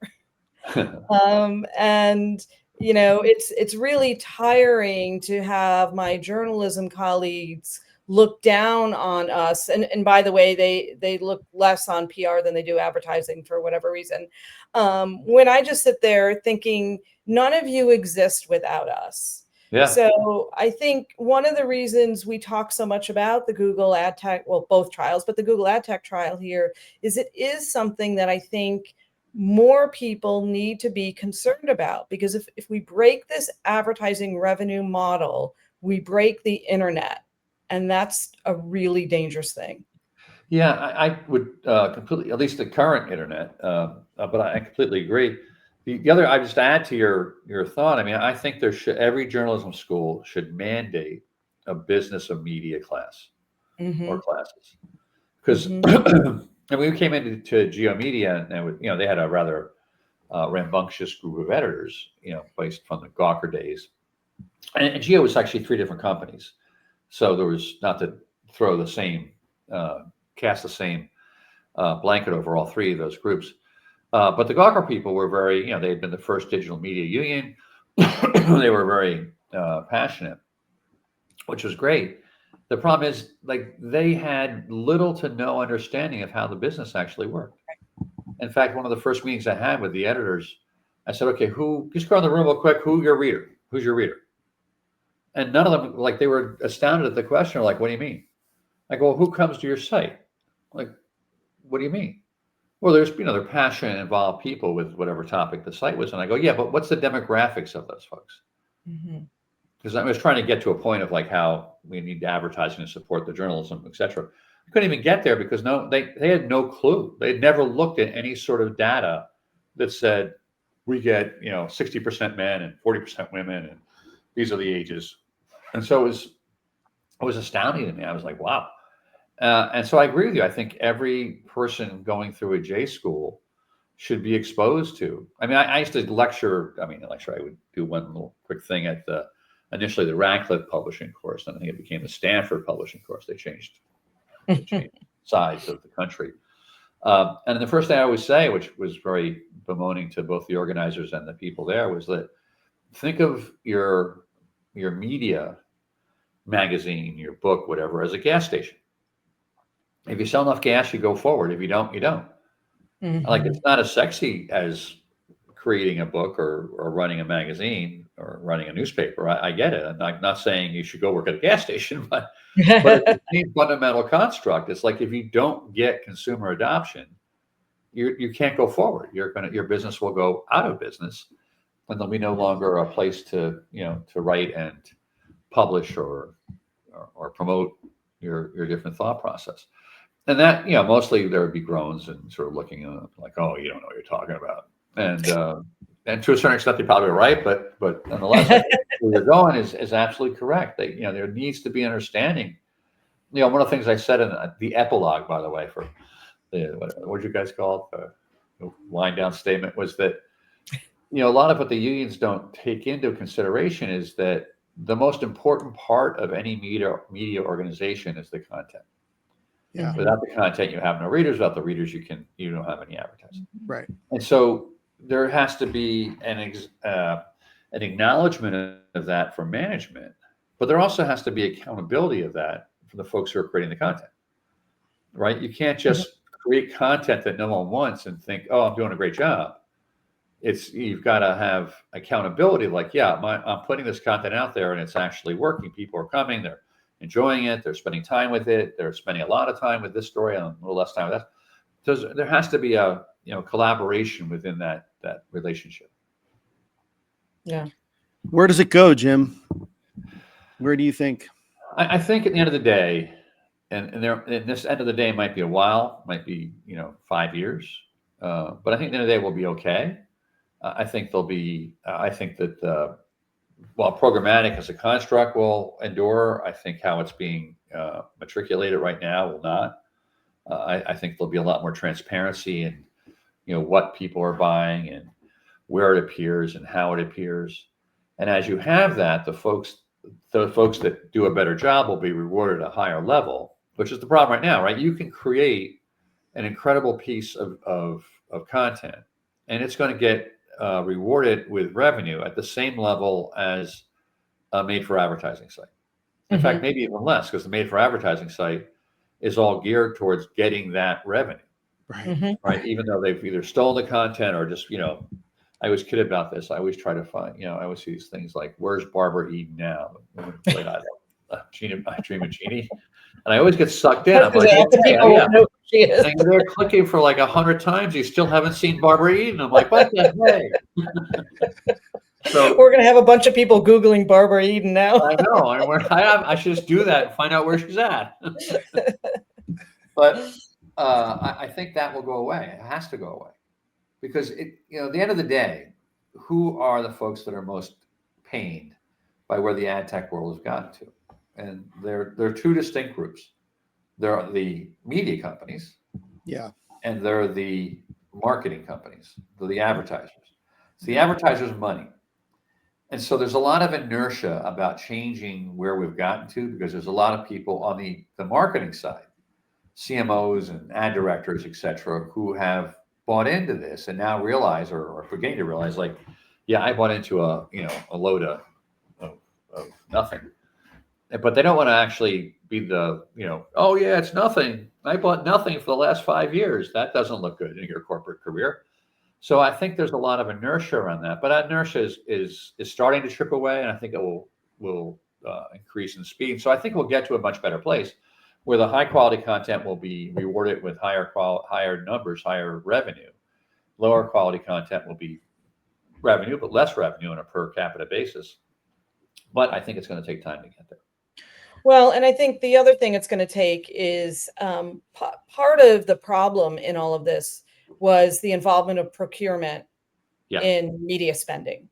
And, it's really tiring to have my journalism colleagues look down on us. And by the way, they look less on PR than they do advertising for whatever reason. When I just sit there thinking, none of you exist without us. Yeah. So I think one of the reasons we talk so much about the Google AdTech, well, both trials, but the Google AdTech trial here is it is something that I think more people need to be concerned about, because if we break this advertising revenue model, we break the internet. And that's a really dangerous thing. Yeah, I would completely, at least the current internet, but I completely agree. The other, I just add to your thought. I mean, I think every journalism school should mandate a business of media class or classes, because and we came into GeoMedia and they had a rather rambunctious group of editors, based from the Gawker days, and Geo was actually 3 different companies. So there was, not to throw the same, cast the same blanket over all 3 of those groups. But the Gawker people were very, they had been the first digital media union. They were very passionate, which was great. The problem is, they had little to no understanding of how the business actually worked. In fact, one of the first meetings I had with the editors, I said, okay, just go in the room real quick. Who's your reader? And none of them, they were astounded at the question. Like, what do you mean? I go, well, who comes to your site? Like, what do you mean? Well, there's, they're passionate, involved people with whatever topic the site was. And I go, yeah, but what's the demographics of those folks? Because I was trying to get to a point of how we need advertising to support the journalism, et cetera. I couldn't even get there because they had no clue. They had never looked at any sort of data that said, we get, 60% men and 40% women, and these are the ages. And so it was astounding to me. I was like, wow. And so I agree with you. I think every person going through a J school should be exposed to. I mean, I used to lecture. I would do one little quick thing at initially the Radcliffe publishing course, and I think it became the Stanford publishing course. They changed size of the country. And the first thing I always say, which was very bemoaning to both the organizers and the people there, was that think of your media magazine, your book, whatever, as a gas station. If you sell enough gas, you go forward. If you don't, you don't. Mhm. Like, it's not as sexy as creating a book or running a magazine or running a newspaper. I get it. I'm not saying you should go work at a gas station, but it's the same fundamental construct. It's like, if you don't get consumer adoption, you can't go forward. Your business will go out of business, and there'll be no longer a place to write and publish or promote your different thought process. And that, mostly there would be groans and sort of looking like, oh, you don't know what you're talking about. And to a certain extent, they're probably right, but nonetheless, I think where you're going is absolutely correct. There needs to be understanding. One of the things I said in the epilogue, by the way, for what did you guys call it? The wind down statement, was that, a lot of what the unions don't take into consideration is that the most important part of any media organization is the content. Yeah. Without the content, you have no readers. Without the readers, you don't have any advertising. Right. And so there has to be an acknowledgement of that from management, but there also has to be accountability of that from the folks who are creating the content. Right? You can't just create content that no one wants and think, oh, I'm doing a great job. You've got to have accountability. Like, yeah, I'm putting this content out there and it's actually working. People are coming. They're enjoying it. They're spending time with it. They're spending a lot of time with this story and a little less time with that. So there has to be a collaboration within that relationship. Yeah. Where does it go, Jim? Where do you think? I think at the end of the day, and this end of the day might be a while, might be 5 years, but I think at the end of the day we'll be okay. I think that while programmatic as a construct will endure, I think how it's being matriculated right now will not. I think there'll be a lot more transparency in what people are buying and where it appears and how it appears. And as you have that, the folks that do a better job will be rewarded at a higher level, which is the problem right now, right? You can create an incredible piece of content, and it's going to get rewarded with revenue at the same level as a made-for-advertising site. In fact, maybe even less, because the made-for-advertising site is all geared towards getting that revenue, right? Even though they've either stolen the content or just, I always kid about this. I always try to find, I always see these things like, where's Barbara Eden now? Gina, I Dream of Jeannie. And I always get sucked in. I'm like, and they're clicking for like 100 times. You still haven't seen Barbara Eden. I'm like, what the heck? So we're going to have a bunch of people Googling Barbara Eden now. I know. I should just do that and find out where she's at. But I think that will go away. It has to go away. Because at the end of the day, who are the folks that are most pained by where the ad tech world has gotten to? And there are two distinct groups. There are the media companies, and there are the marketing companies, the advertisers. It's the advertisers' money. And so there's a lot of inertia about changing where we've gotten to, because there's a lot of people on the marketing side, CMOs and ad directors, et cetera, who have bought into this and now realize or beginning to realize, like, yeah, I bought into a load of nothing. But they don't want to actually be the, oh yeah, it's nothing. I bought nothing for the last 5 years. That doesn't look good in your corporate career. So I think there's a lot of inertia around that, but that inertia is starting to chip away, and I think it will increase in speed. So I think we'll get to a much better place where the high quality content will be rewarded with higher numbers, higher revenue. Lower quality content will be revenue, but less revenue on a per capita basis. But I think it's going to take time to get there. Well, and I think the other thing it's going to take is part of the problem in all of this was the involvement of procurement in media spending.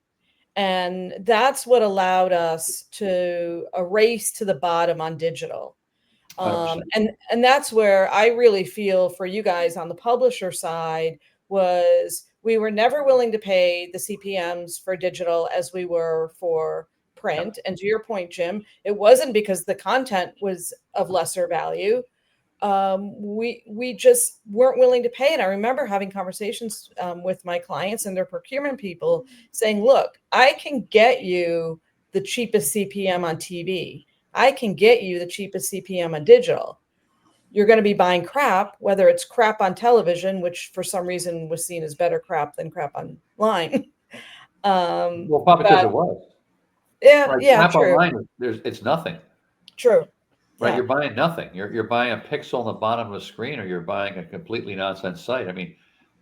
And that's what allowed us to race to the bottom on digital. And that's where I really feel for you guys on the publisher side was we were never willing to pay the CPMs for digital as we were for print. And to your point, Jim, it wasn't because the content was of lesser value. we just weren't willing to pay it. I remember having conversations with my clients and their procurement people saying, look, I can get you the cheapest CPM on TV. I can get you the cheapest CPM on digital. You're going to be buying crap, whether it's crap on television, which for some reason was seen as better crap than crap online. Well, probably because it was. Yeah, Right, yeah, crap true. online, it's nothing. True. Right, Yeah. you're buying nothing. You're buying a pixel on the bottom of a screen, or you're buying a completely nonsense site. I mean,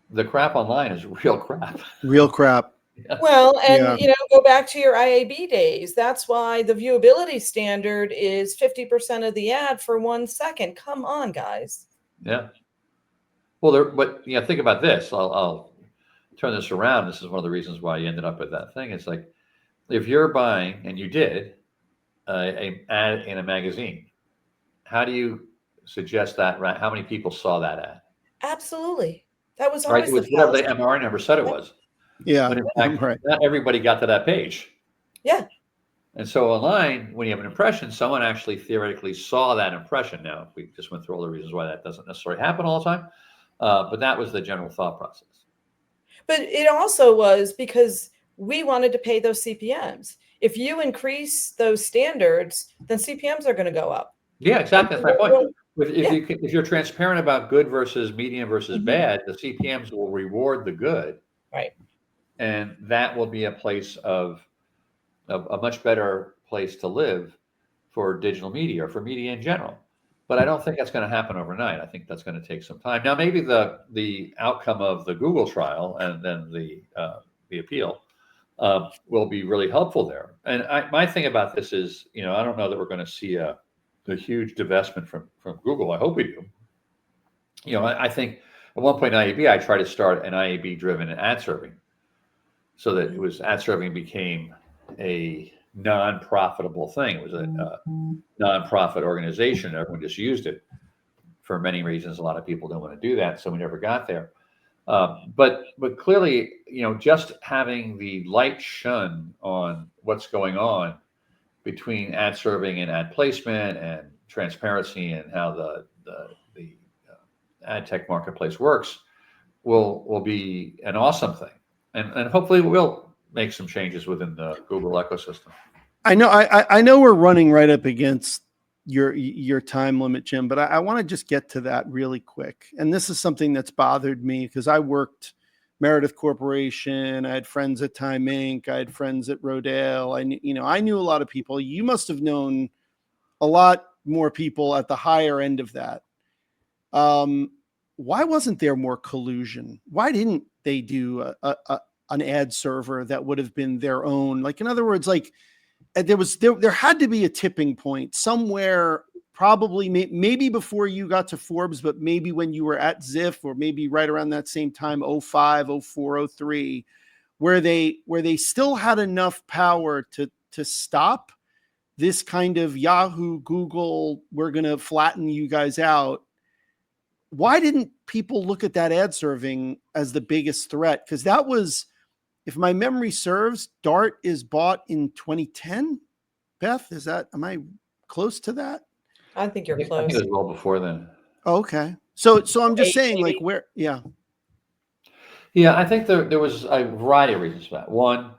the crap online is real crap. Real crap. Well, and Yeah. go back to your IAB days. That's why the viewability standard is 50% of the ad for 1 second. Come on, guys. Yeah. Well, but think about this. I'll turn this around. This is one of the reasons why you ended up with that thing. It's like, if you're buying, and you did, a ad in a magazine, how do you suggest that? Right? How many people saw that ad? Absolutely. That was Right? always It was the whatever the fallacy. MRI number said it was. Yeah. But in fact, Right. not everybody got to that page. Yeah. And so online, when you have an impression, someone actually theoretically saw that impression. Now, we just went through all the reasons why that doesn't necessarily happen all the time. But that was the general thought process. But it also was because we wanted to pay those CPMs. If you increase those standards, then CPMs are going to go up. Yeah, exactly. That's my point. Yeah. If you're transparent about good versus medium versus bad, the CPMs will reward the good. Right. And that will be a place of a much better place to live for digital media, or for media in general. But I don't think that's going to happen overnight. I think that's going to take some time. Now, maybe the outcome of the Google trial and then the appeal will be really helpful there. And my thing about this is, I don't know that we're going to see a huge divestment from Google. I hope we do. I think at one point in IAB, I tried to start an IAB-driven ad serving, so that it was ad serving became a non-profitable thing. It was a non-profit organization. Everyone just used it for many reasons. A lot of people don't want to do that, so we never got there. But clearly, just having the light shone on what's going on between ad serving and ad placement and transparency, and how the ad tech marketplace works will be an awesome thing. And hopefully we'll make some changes within the Google ecosystem. I know we're running right up against your time limit, Jim, but I want to just get to that really quick. And this is something that's bothered me, because I worked Meredith Corporation. I had friends at Time Inc. I had friends at Rodale. I knew a lot of people. You must have known a lot more people at the higher end of that. Why wasn't there more collusion? Why didn't they do an ad server that would have been their own? Like, in other words, like, there had to be a tipping point somewhere, probably maybe before you got to Forbes, but maybe when you were at Ziff, or maybe right around that same time, 05, 04, 03, where they still had enough power to stop this kind of Yahoo, Google, we're going to flatten you guys out. Why didn't people look at that ad serving as the biggest threat? Because that was, if my memory serves, Dart is bought in 2010. Beth, am I close to that? I think you're close. I think it was well before then. Okay. So I'm just saying, maybe. like, where, yeah. Yeah, I think there was a variety of reasons for that. One,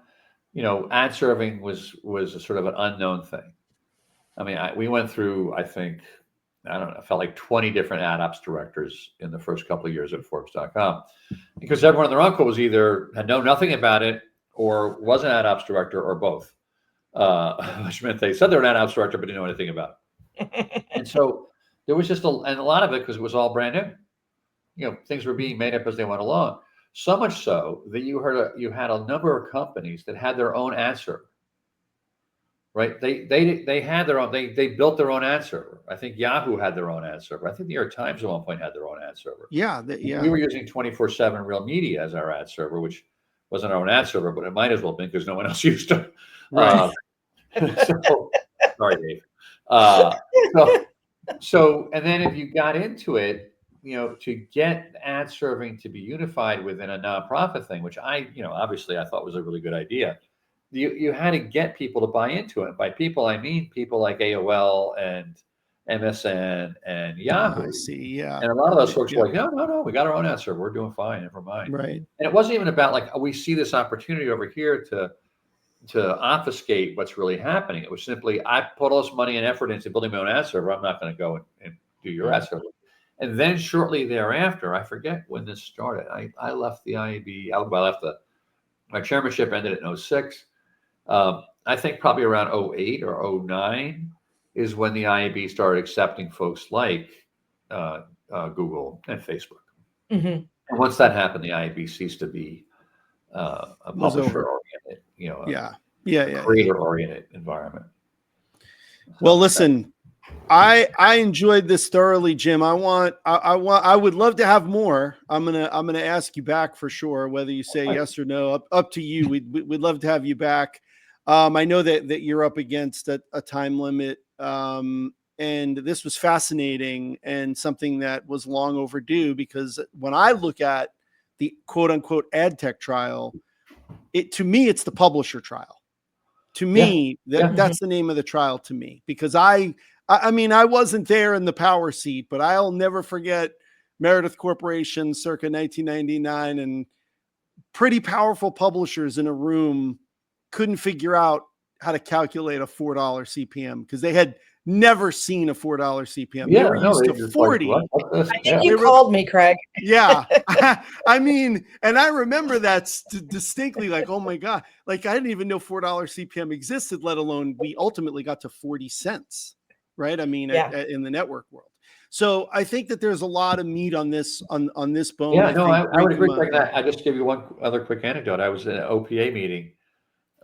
ad serving was a sort of an unknown thing. I mean, we went through, I think, I don't know, it felt like 20 different ad ops directors in the first couple of years at Forbes.com, because everyone and their uncle was either had known nothing about it, or was an ad ops director, or both, which meant they said they're an ad ops director but didn't know anything about it. And so there was just and a lot of it, because it was all brand new. Things were being made up as they went along. So much so that you had a number of companies that had their own ad server. Right? They had their own. They built their own ad server. I think Yahoo had their own ad server. I think the New York Times at one point had their own ad server. Yeah. We were using 24/7 Real Media as our ad server, which wasn't our own ad server, but it might as well be, because no one else used it. Right. Sorry, Dave. So, and then if you got into it, to get ad serving to be unified within a nonprofit thing, which obviously I thought was a really good idea. You had to get people to buy into it. By people, I mean people like AOL and MSN and I Yahoo. see. Yeah. And a lot of those folks Yeah. were like, no, we got our own ad server. We're doing fine. Never mind. Right. And it wasn't even about like, oh, we see this opportunity over here to obfuscate what's really happening. It was simply, I put all this money and effort into building my own ad server. I'm not going to go and do your ad server. And then shortly thereafter, I forget when this started. I left the IAB. My chairmanship ended in 06. I think probably around 08 or 09 is when the IAB started accepting folks like Google and Facebook. Mm-hmm. And once that happened, the IAB ceased to be a publisher-oriented, creator-oriented environment. Well, listen, I enjoyed this thoroughly, Jim. I would love to have more. I'm gonna ask you back for sure, whether you say yes or no. Up to you. We'd love to have you back. I know that you're up against a time limit, and this was fascinating and something that was long overdue, because when I look at the quote unquote AdTech trial, to me it's the publisher trial. To me, that's the name of the trial to me, because I mean, I wasn't there in the power seat, but I'll never forget Meredith Corporation circa 1999, and pretty powerful publishers in a room couldn't figure out how to calculate a $4 CPM because they had never seen a $4 CPM. They were used to 40. I think you called me, Craig. Yeah. I mean, and I remember that distinctly, like, oh my God, like I didn't even know $4 CPM existed, let alone we ultimately got to 40 cents, right? I mean, in the network world. So I think that there's a lot of meat on this, on this bone. Yeah, I would agree with that. I just give you one other quick anecdote. I was in an OPA meeting,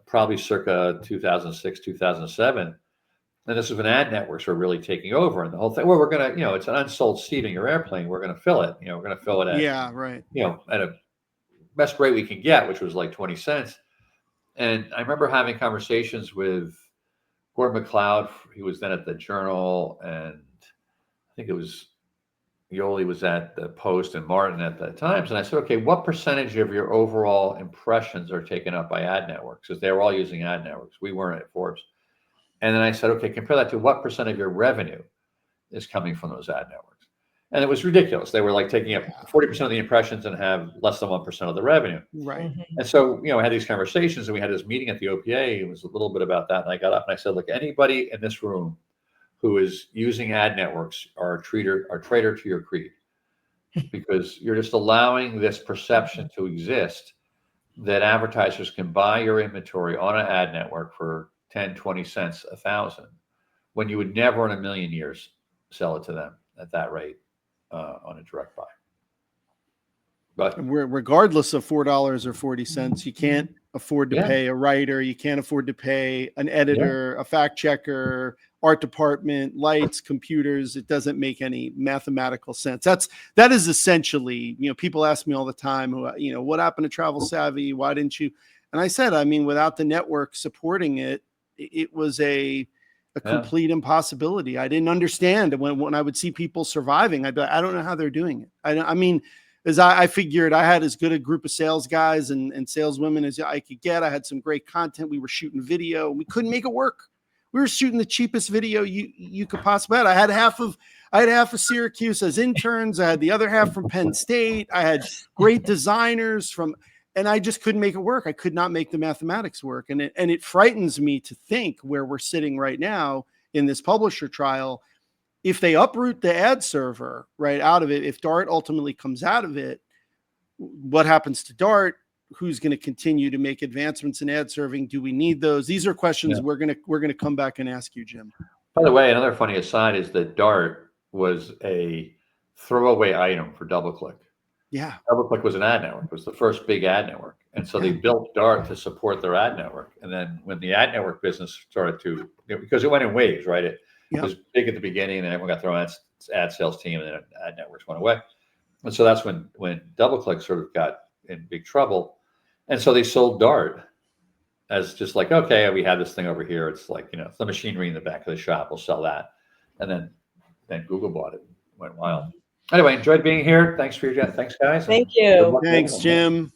probably circa 2006, 2007. And this is when ad networks were really taking over, and the whole thing, well, we're going to, it's an unsold seat in your airplane. We're going to fill it, we're going to fill it at, at a best rate we can get, which was like 20 cents. And I remember having conversations with Gordon McLeod. He was then at the Journal, and I think it was Yoli was at the Post and Martin at the Times. And I said, okay, what percentage of your overall impressions are taken up by ad networks? Because they were all using ad networks. We weren't at Forbes. And then I said, okay, compare that to what percent of your revenue is coming from those ad networks. And it was ridiculous. They were like taking up 40% of the impressions and have less than 1% of the revenue. Right. And so, I had these conversations, and we had this meeting at the OPA. It was a little bit about that. And I got up and I said, look, anybody in this room who is using ad networks are a traitor to your creed, because you're just allowing this perception to exist that advertisers can buy your inventory on an ad network for 10, 20 cents, 1,000, when you would never in a million years sell it to them at that rate on a direct buy. But regardless of $4 or 40 cents, you can't afford to pay a writer. You can't afford to pay an editor, a fact checker, art department, lights, computers. It doesn't make any mathematical sense. That is essentially, people ask me all the time, what happened to Travel Savvy? Why didn't you? And I said, I mean, without the network supporting it, it was a complete impossibility. I didn't understand when I would see people surviving. I'd be like, I don't know how they're doing it. I mean, as I figured I had as good a group of sales guys and saleswomen as I could get. I had some great content. We were shooting video. We couldn't make it work. We were shooting the cheapest video you could possibly have. I had half of Syracuse as interns. I had the other half from Penn State. I had great designers and I just couldn't make it work. I could not make the mathematics work. And it frightens me to think where we're sitting right now in this publisher trial. If they uproot the ad server right out of it, if Dart ultimately comes out of it, what happens to Dart? Who's going to continue to make advancements in ad serving? Do we need those? These are questions we're going to come back and ask you, Jim. By the way, another funny aside is that Dart was a throwaway item for DoubleClick. Yeah. DoubleClick was an ad network. It was the first big ad network. And so they built Dart to support their ad network. And then when the ad network business started to, because it went in waves, right? It was big at the beginning, and then everyone got their own ad sales team, and then ad networks went away. And so that's when DoubleClick sort of got in big trouble. And so they sold Dart as just like, okay, we have this thing over here. It's like, it's the machinery in the back of the shop. We'll sell that. And then Google bought it. Went wild. Anyway, enjoyed being here. Thanks for your thanks, guys. Thank you. Thanks, Jim.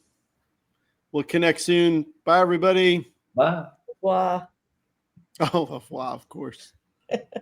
We'll connect soon. Bye, everybody. Bye. Wow. Oh, wow, of course.